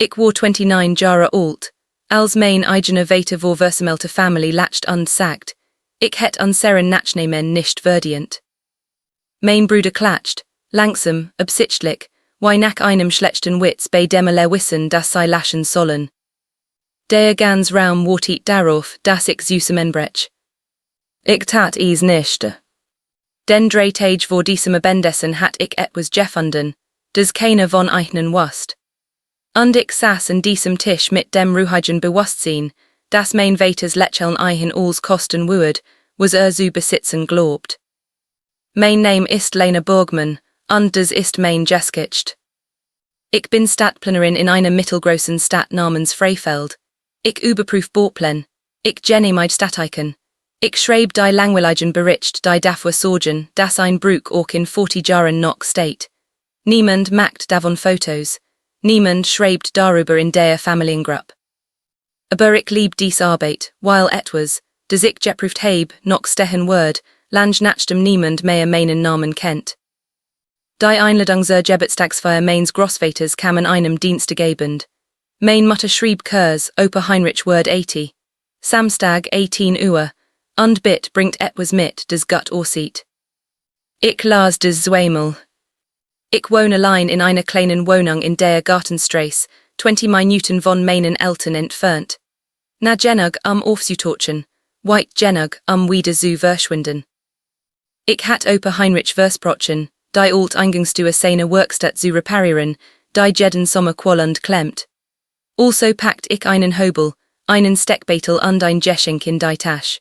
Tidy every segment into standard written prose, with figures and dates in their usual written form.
Ich war 29 Jahre alt, als mein eigener Vater vor versammelte Familie latcht und sagt, ich het unseren Nachnamen nicht verdient. Mein Bruder klatscht, langsam, absichtlich, weil nach einem schlechten Witz bei dem wissen, dass sie lachen sollen. Der ganz Raum wartet darauf, dass ich zusammenbrech. Ich tat es nicht. Den 3 Tage vor diesem Abendessen hat ich etwas gefunden, das keiner von ihnen wusste. Und ich saß an diesem Tisch mit dem ruhigen Bewusstsein, dass mein Vaters Lächeln eichen alles kosten würde, was zu besitzen glaubt. Mein Name ist Lena Borgmann, und das ist mein Geschichte. Ich bin Stadtplanerin in einer mittelgroßen Stadt namens Freifeld. Ich überprüf Bauplan. Ich gene mein Stadteichen. Ich schreibe die langweiligen Bericht die dafür sorgen, dass ein Bruch auch in 40 Jahren noch steht. Niemand macht davon Fotos. Niemand schreibt darüber in der Familiengruppe. Aber ich lieb dies Arbeit, weil etwas, das ich geprüft heb, noch stehen wird, lang nachdem niemand mehr meinen Namen kennt. Die Einladung zur Geburtstagsfeier meines Großvaters kam an einem Dienstagabend. Mein Mutter schrieb Kurs, Opa Heinrich Word 80. Samstag 18 Uhr, und bit bringt etwas mit, das gut aussieht. Ich las das zweimal. Ich wohne allein in einer kleinen Wohnung in der Gartenstraße, 20 Minuten von meinen Eltern entfernt. Na genug aufzutorchen, weit genug wieder zu verschwinden. Ich hat Opa Heinrich versprochen, die alt Eingangstür seiner Werkstatt zu reparieren, die jeden Sommer qualend klemmt. Also packt ich einen Hobel, einen Steckbeitel und ein Geschenk in die Tasche.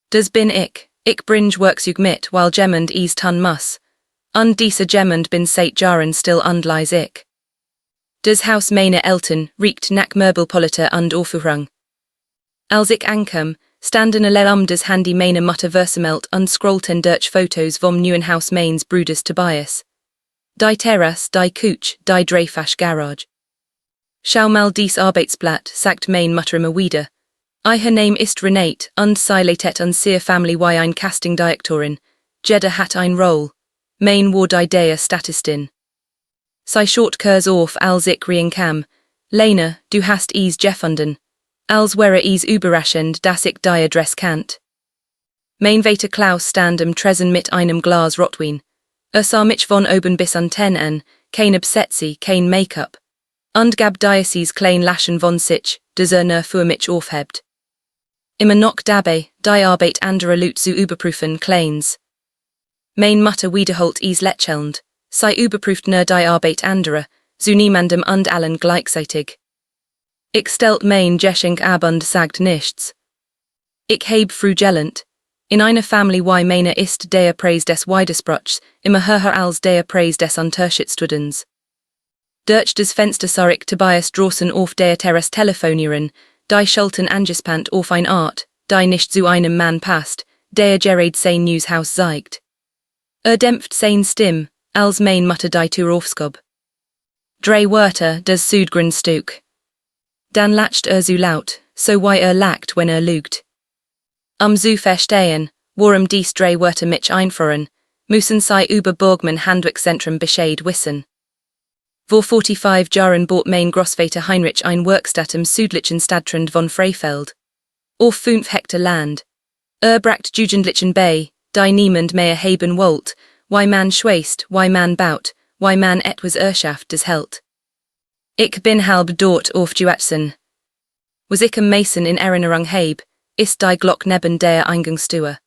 Das bin ich bring Werkzeug mit, weil jemand es tun muss. Und dieser jemand bin seit Jahren still und leisig. Das Haus meiner Eltern riecht nach Möbelpolite und Aufführung. Als ich ankam, standen alle das Handy meiner Mutter versammelt und scrollten durch Fotos vom neuen Haus meines Bruders Tobias. Die Terrasse, die Couch, die Dreifache Garage. Schau mal dies Arbeitsblatt, sagt mein Mutter immer wieder. Ihr Name ist Renate und sie leitet unsere Familie wie ein Castingdirektorin. Jeder hat ein Roll. Mein war die der Statistin. Sie schaut Kurs auf, als ich reinkam. Lena, du hast es gefunden. Als wäre es überraschend, dass ich die Adresse kannt. Mein Vater Klaus stand am Tresen mit einem Glas Rotwein. Sah mich von oben bis an ten an, kein Obsetzi, kein Make-up. Und gab dieses klein Laschen von sich, das nur für mich aufhebt. Immer noch dabei, die Arbeit anderer Leute zu überprüfen, kleins. Mein Mutter wiederholt es lächelnd, sie überprüft nur die Arbeit anderer, zu niemandem und allen gleichzeitig. Ich stellt mein Geschenk ab und sagt nichts. Ich heb frugelend. In einer Familie wie meiner ist der Preis des Widerspruchs immer höher als der Preis des Unterschätzten. Durch das Fenster sah ich Tobias draußen auf der Terrasse telefonieren, die schalten angespannt auf eine Art, die nicht zu einem Mann passt, der gerade sein Newshaus zeigt. Dämpft sein Stimm, als mein Mutter die Tür aufschob. 3 Wörter, das Südgrundstück. Dann lacht so laut, so wie lacht, wenn lügt. Zu verstehen, warum dies 3 Wörter mich einführen, müssen sie über Borgmann Handwerkszentrum Bescheid wissen. Vor 45 Jahren bot mein Großvater Heinrich ein Werkstatt im südlichen Stadtrand von Freifeld. Auf 5 Hektar Land. Bracht jugendlichen bei, die niemand mehr haben wollt, wie man schweißt, wie man baut, wie man etwas erschafft, das hält. Ich bin halb dort aufgewachsen. Was ich am meisten in Erinnerung heb, ist die Glock neben der Eingangstür.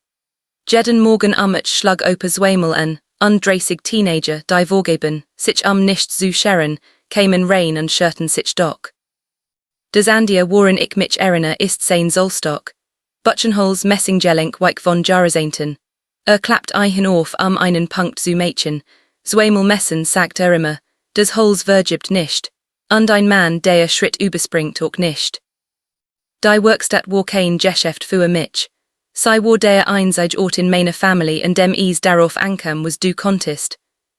Jeden Morgen ich schlag Opa zweimal an, und 30 Teenager, die vorgeben, sich nicht zu scheren, kämen rein und schürten sich doch. Das andere, woran ich mich erinnere, ist sein Zollstock. Buttonholes Messinggelenk weich von Jahrzehnten. Klappt eichen auf einen Punkt zu Mädchen. Zweimal messen, sagt immer, das Holz vergibt nicht. Und ein Mann, der Schritt überspringt, auch nicht. Die Werkstatt war kein Geschäft für mich. Sie war der einzige Ort in meiner Familie, an dem es darauf ankam, was du konntest.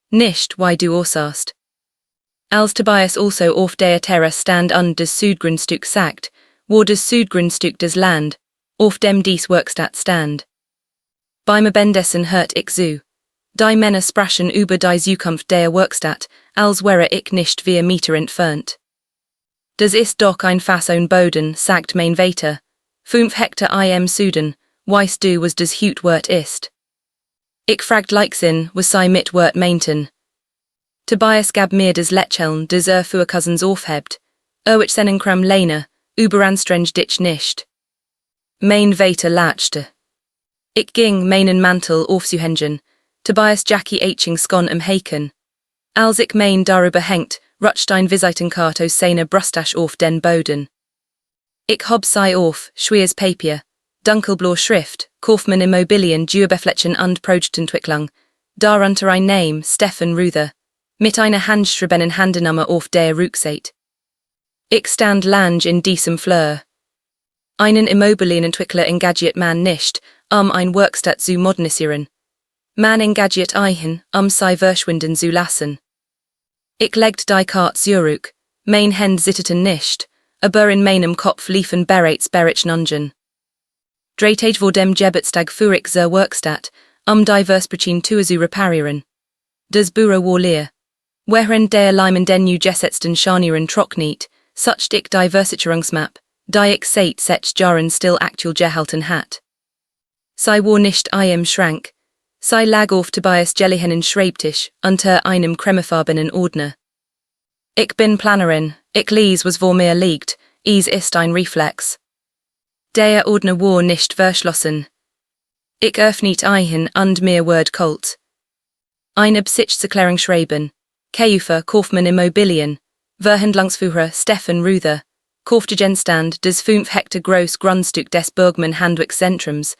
Nicht, wie du aussahst. Als Tobias also auf der Terrasse stand und das Südgrundstück sagt, war das Südgrundstück das Land, auf dem dies Werkstatt stand. Beim Abendessen hört ich zu. Die Männer sprachen über die Zukunft der Werkstatt, als wäre ich nicht 4 Meter entfernt. Das ist doch ein Fass on Boden, sagt mein Vater. 5 Hektar im Süden, weißt du was das Hut wort ist? Ich fragt Leixin, was sei mit wort meinten. Tobias gab mir das Lächeln, das für Cousins aufhebt. Which senenkram Lena, überanstrengend dich nicht. Mein Vater lachte. Ich ging meinen Mantel aufzuhängen, Tobias Jackie Aching skon Haken. Als ich mein darüber hängt, rutscht ein Visitenkarte aus seiner Brustasch auf den Boden. Ich hob sei auf, schweres Papier, dunkelblau Schrift, Kaufmann Immobilien Duurbefletchen und Projektentwicklung, darunter ein Name, Stefan Ruther, mit einer handschriebenen Handynummer auf der Rückseite. Ich stand lang in diesem Fleur. Einen Immobilienentwickler engagiert man nicht, ein Werkstatt zu modernisieren. Man engagiert ein, sei verschwinden zu lassen. Ich legte die Karte zurück, mein Händ zitterten nicht, aber in meinem Kopf liefen bereits Berichnungen. Dreitage vor dem Geburtstag fuhr ich zur Werkstatt, die Versprechen zu reparieren. Das Büro war leer. Während der Leimen den nu gesetzten Scharnieren trocknet, sucht ich die Versicherungsmap, die ich seit Jahren still aktuell gehalten hat. Sie war nicht im Schrank. Sie lag auf Tobias Jellyhenen Schreibtisch, unter einem cremefarbenen Ordner. Ich bin Planerin, ich lies was vor mir liegt, ist ein Reflex. Der Ordner war nicht verschlossen. Ich öffnet ein und mir Word kalt. Eine Besitzerklärung schreiben. Käufer Kaufmann Immobilien. Verhandlungsführer Stefan Ruther. Kaufgegenstand des 5 Hektar groß Grundstück des Bergmann Handwerkszentrums.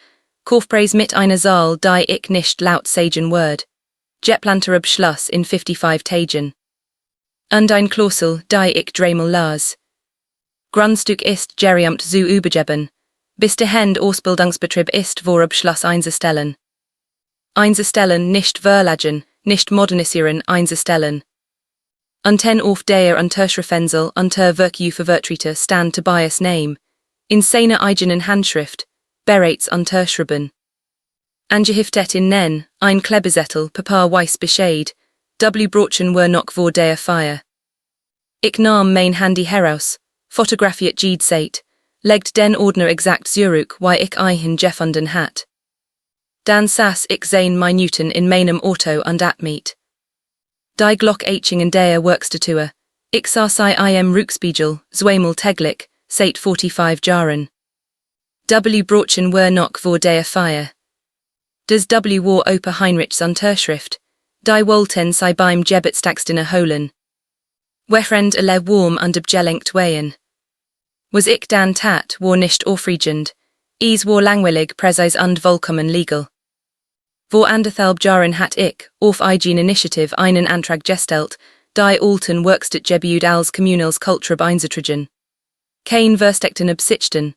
Kaufpreis mit einer Zahl, die ich nicht laut sagen Word. Geplanter Beschluss in 55 Tagen. Und ein Klausel, die ich dreimal las. Grundstück ist geriamt zu übergeben. Bis dahin Ausbildungsbetrieb ist vor Beschluss einzustellen. Einzustellen, nicht verlagern, nicht modernisieren, einzustellen. Unten auf der Unterschriftsel unter Verkaufen stand Tobias Name, in seiner eigenen Handschrift, bereits unterschrieben. Angeheftet in Nen, ein Klebezettel, Papa weiß Bescheid, Brochen were noch vor der Feier. Ich nahm mein Handy heraus, fotografiert Seit, legt den Ordner exakt zurück, weil ich ein gefunden hat. Dann saß ich 10 Minuten in meinem Auto und atmet. Die Glock Aching in der Werkstatue, ich sah sei im Rückspiegel, zweimal täglich, seit 45 Jahren. Brochen were noch vor der Feier. Das war Opa Heinrichs Unterschrift, die wollten sei beim Geburtstagsdinner holen. Während warm und abgelenkt waren. Was ich dann tat, war nicht aufregend, es war langweilig, präzise und vollkommen legal. Vor anderthalb Jahren hat ich, auf eigene Initiative einen Antrag gestellt, die alten Werkstattgebäude als kommunales Kulturerbe einzutragen. Kein versteckten Absichten.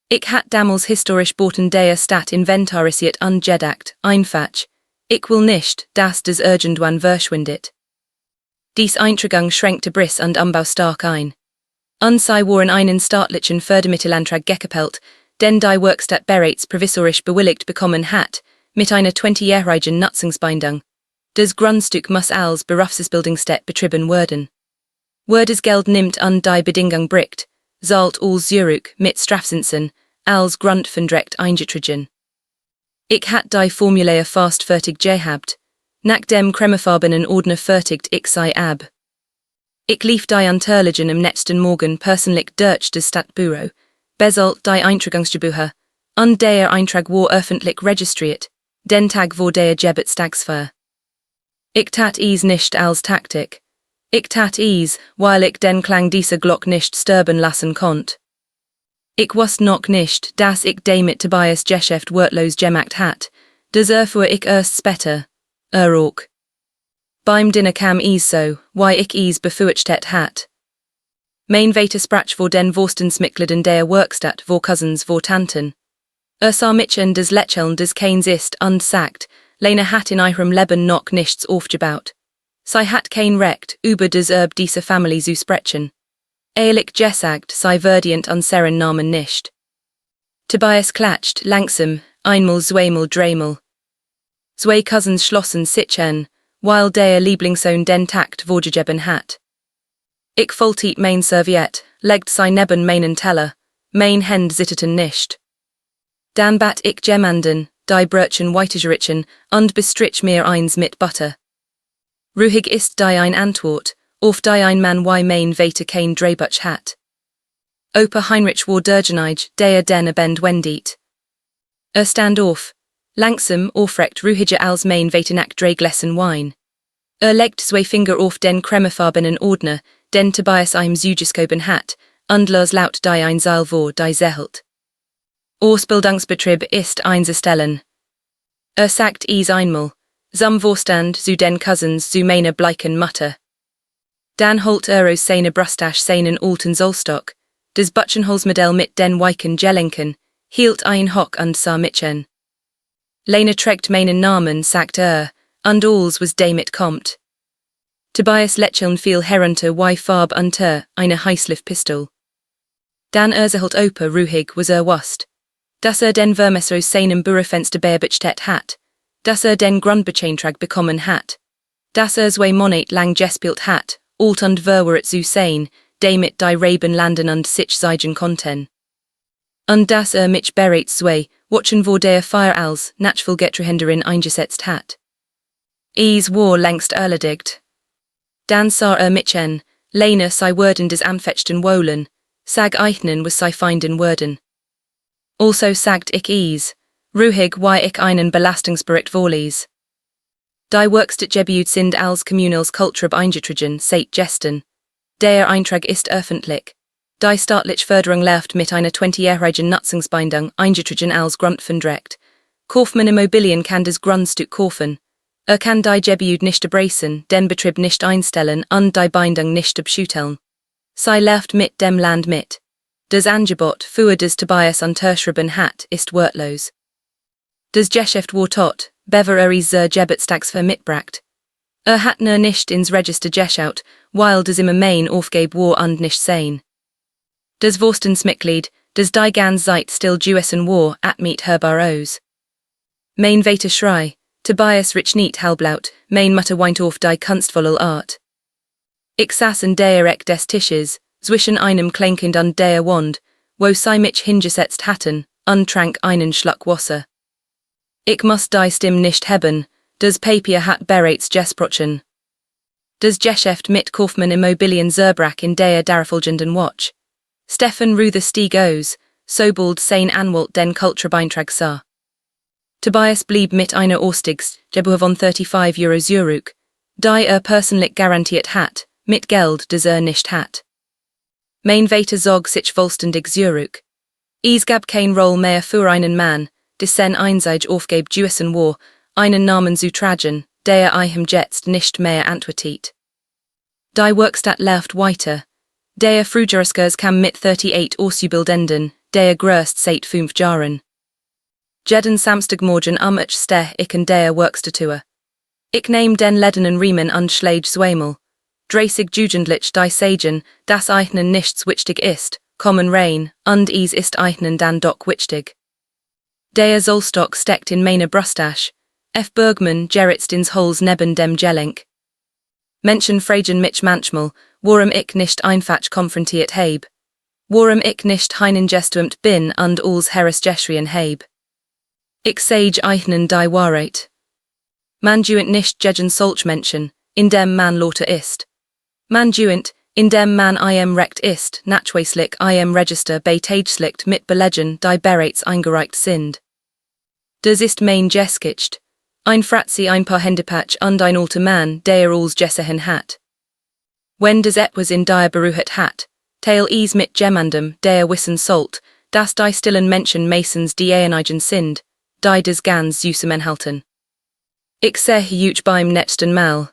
Ich hat damals historisch Boten der Stadt inventarisiert und gedacht, einfach, ich will nicht, dass das irgendwann verschwindet. Dies Eintragung schränkte Briss und Umbau stark ein. Sei waren einen staatlichen Fördermittelantrag gekapelt, den die Werkstatt bereits provisorisch bewilligt bekommen hat, mit einer 20-jährigen Nutzungsbindung. Das Grundstück muss als Berufsausbildungsstätte betrieben werden. Wer das Geld nimmt und die Bedingung bricht, zahlt all zurück mit Strafzinsen, als Grundverdreck eingetragen. Ich hat die Formulae fast fertig gehabt, nach dem cremefarbenen Ordner fertigt ich sei ab. Ich lief die Unterlagen am nächsten Morgen persönlich durch das Stadtbüro, beselt die Eintragungsgebuche, und der Eintrag war öffentlich registriert, den Tag vor der Geburtstagsfeier. Ich tat es nicht als Taktik. Ich tat es, weil ich den Klang dieser Glock nicht sterben lassen konnt. Ich wusste noch nicht, dass ich damit Tobias Geschäft wortlos gemacht hat, das erfuhr ich erst später, auch. Beim Dinner kam es so, weil ich es befürchtet hat. Mein Vater sprach vor den Vorstandsmitgliedern der Werkstatt, vor Cousins, vor Tanten. Sah mich an das Lächeln des keins ist und sagt, Lena hat in ihrem Leben noch nichts aufgebaut. Sie hat kein Recht, über das Erbe dieser Familie zu sprechen. Ehrlich gesagt, sei verdient unseren Namen nicht. Tobias klatscht, langsam, einmal, zweimal, dreimal. Zwei Cousins schlossen sich an, weil der Lieblingssohn den Takt vorgegeben hat. Ich faltet mein Serviette, legt sei neben meinen Teller, mein Hend zitteten nicht. Dan bat ich jemanden, die Brötchen weitergerichten, und bestrich mir eins mit Butter. Ruhig ist die ein Antwort, auf die ein Mann wie mein Vater kein Drehbuch hat. Opa Heinrich war dergenige, der den abend wendiet. Stand auf, langsam aufrecht ruhige als mein Vater nach drei Gläsen Wein. Legt zwei Finger auf den cremefarbenen Ordner, den Tobias einem zugeskoben hat, und los laut die ein Seil vor die zählt. Ausbildungsbetrieb ist einzustellen. Sagt is einmal, zum Vorstand zu den Cousins zu meiner bleichen Mutter. Dan holt aus seine Brustasch seinen alten Zollstock, das Butchenholzmodell mit den weichen Gelenken, hielt ein Hock und sah mitchen. Lena trägt meinen Namen, sagte und alles was damit kommt. Tobias lächeln viel herunter wie Farb unter eine Heißluftpistole. Dan zählt Opa ruhig was wusst, dass den Vermesser aus seinem Bürofenster bearbeitet hat, dass den Grundbechaintrag bekommen hat, dass zwei Monate lang gespielt hat, alt und verwirrt zu sein, damit die Reben landen und sich zeigen konnten. Und dass mich bereits zwei Wochen vor der Feier als Nachfolgetränderin eingesetzt hat. Is war längst erledigt. Dan sah mich an, Lena sei Worden des Amfechten wollen, sag eichnen was sei Feinden Worden. Also sagt ich is, ruhig wie ich einen Belastungsbericht vorlies. Die Workstatgebüt sind als Kommunals Kulturab eingetragen seit gestern. Der Eintrag ist öffentlich. Die staatliche Förderung läuft mit einer 20-jährigen Nutzungsbindung eingetragen als Grundfundrecht. Kauft man Immobilien kann das Grundstück kaufen. Kann die Gebüt nicht abbrechen, den Betrieb nicht einstellen und die Bindung nicht abschütteln. Sie läuft mit dem Land mit. Das Angebot für das Tobias unterschrieben hat ist wortlos. Das Geschäft war tot, bever is Gebetstags mitbracht. Hat nicht ins Register geschaut, weil das immer mein aufgab war und nicht sein. Das Vorstandsmitglied, das die ganze Zeit still Jewissen war, mit herbar aus. Mein Vater schrei, Tobias rich nicht halblaut, mein Mutter weint auf die kunstvolle Art. Ich saß in der Eck des Tisches, zwischen einem Kleinkind und der Wand, wo sie mich hingesetzt hatten, und trank einen Schluck Wasser. Ich muss die Stimme nicht haben, das Papier hat bereits gesprochen. Das Geschäft mit Kaufmann Immobilien zerbrach in der darauffolgenden Watch. Stefan Ruther stieg aus, sobald sein Anwalt den Kulturbeintrag sah. Tobias blieb mit einer Ausstiegsgebühr von €35 zurück, die persönlich garantiert hat, mit Geld das nicht hat. Mein Vater zog sich vollständig zurück. Es gab kein Roll mehr für einen Mann, dessen einseitig aufgab Jewissen war, einen Namen zu tragen, der ihm jetzt nicht mehr antwortet. Die Werkstatt läuft weiter. Der Frühjahrsgers kam mit 38 Auszubildenden, der größt seit 5 Jahren. Jeden Samstagmorgen ich steh ich in der Werkstattur. Ich nehm den ledenen Riemen und schläg zweimal. 30 jugendlich die sagen, dass eichnen nichts wichtig ist, kommen rein, und es ist eichnen dann doch wichtig. Der Zollstock steckt in meiner Brustasch. F. Bergmann geritzt ins Holz neben dem Gelenk. Menschen fragen mich manchmal, warum ich nicht einfach konfrontiert heb. Warum ich nicht hineingestumt bin und als Herres geschrien heb. Ich sage eichnen die Wahrheit. Man duent nicht gegen solch Menschen, indem man lauter ist. Man duent, indem man recht ist, nachweislich Register betätigt mit Belegen, die bereits eingereicht sind. Das ist mein Geskicht. Ein Fratzi ein paar Händepatch und ein alter Mann, der als Gesehen hat. Wenn das etwas in dir beruht hat, teil es mit jemandem, der wissen sollt, dass die stillen Menschen meistens die einigen sind, die das ganz süßem enthalten. Ich sehe juch beim nächsten Mal,